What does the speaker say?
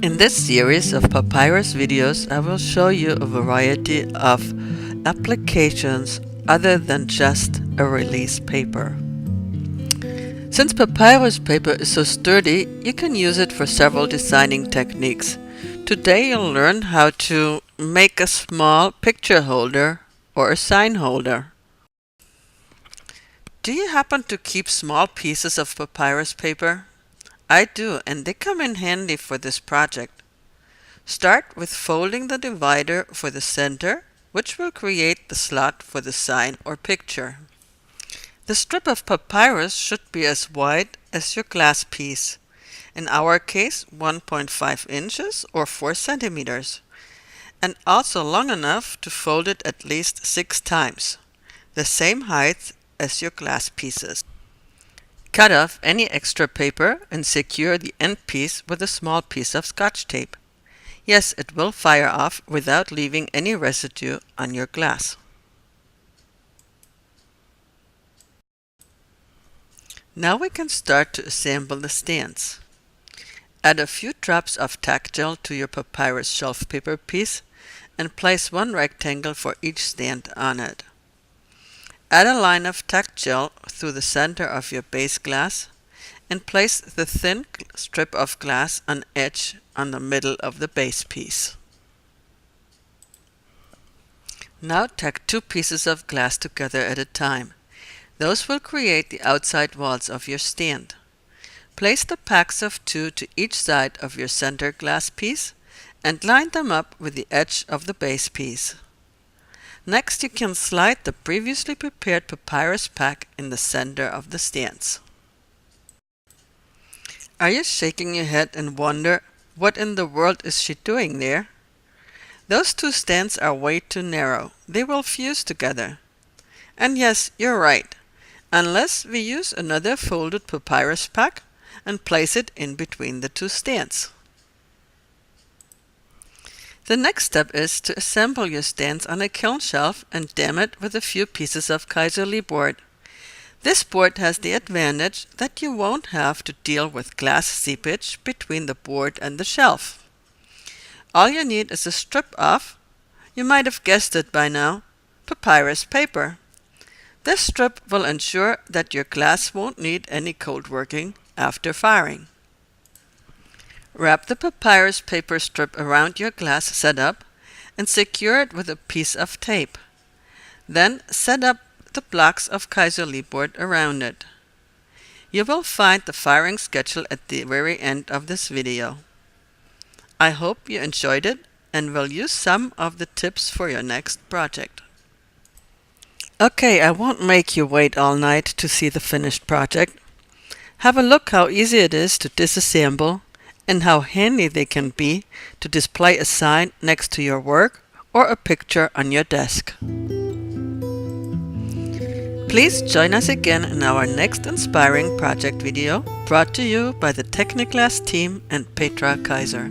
In this series of papyrus videos, I will show you a variety of applications other than just a release paper. Since papyrus paper is so sturdy, you can use it for several designing techniques. Today you'll learn how to make a small picture holder or a sign holder. Do you happen to keep small pieces of papyrus paper? I do, and they come in handy for this project. Start with folding the divider for the center, which will create the slot for the sign or picture. The strip of papyrus should be as wide as your glass piece. In our case, 1.5 inches or 4 centimeters, and also long enough to fold it at least 6 times, the same height as your glass pieces. Cut off any extra paper and secure the end piece with a small piece of Scotch tape. Yes, it will fire off without leaving any residue on your glass. Now we can start to assemble the stands. Add a few drops of tack gel to your papyrus shelf paper piece and place one rectangle for each stand on it. Add a line of tack gel through the center of your base glass and place the thin strip of glass on edge on the middle of the base piece. Now tack 2 pieces of glass together at a time. Those will create the outside walls of your stand. Place the packs of 2 to each side of your center glass piece and line them up with the edge of the base piece. Next, you can slide the previously prepared papyrus pack in the center of the stands. Are you shaking your head and wonder, what in the world is she doing there? Those 2 stands are way too narrow. They will fuse together. And yes, you're right, unless we use another folded papyrus pack and place it in between the 2 stands. The next step is to assemble your stands on a kiln shelf and dam it with a few pieces of Kaiser board. This board has the advantage that you won't have to deal with glass seepage between the board and the shelf. All you need is a strip of, you might have guessed it by now, papyrus paper. This strip will ensure that your glass won't need any cold working after firing. Wrap the papyrus paper strip around your glass setup and secure it with a piece of tape. Then set up the blocks of Kaiser board around it. You will find the firing schedule at the very end of this video. I hope you enjoyed it and will use some of the tips for your next project. Okay, I won't make you wait all night to see the finished project. Have a look how easy it is to disassemble and how handy they can be to display a sign next to your work or a picture on your desk. Please join us again in our next inspiring project video, brought to you by the Techniglass team and Petra Kaiser.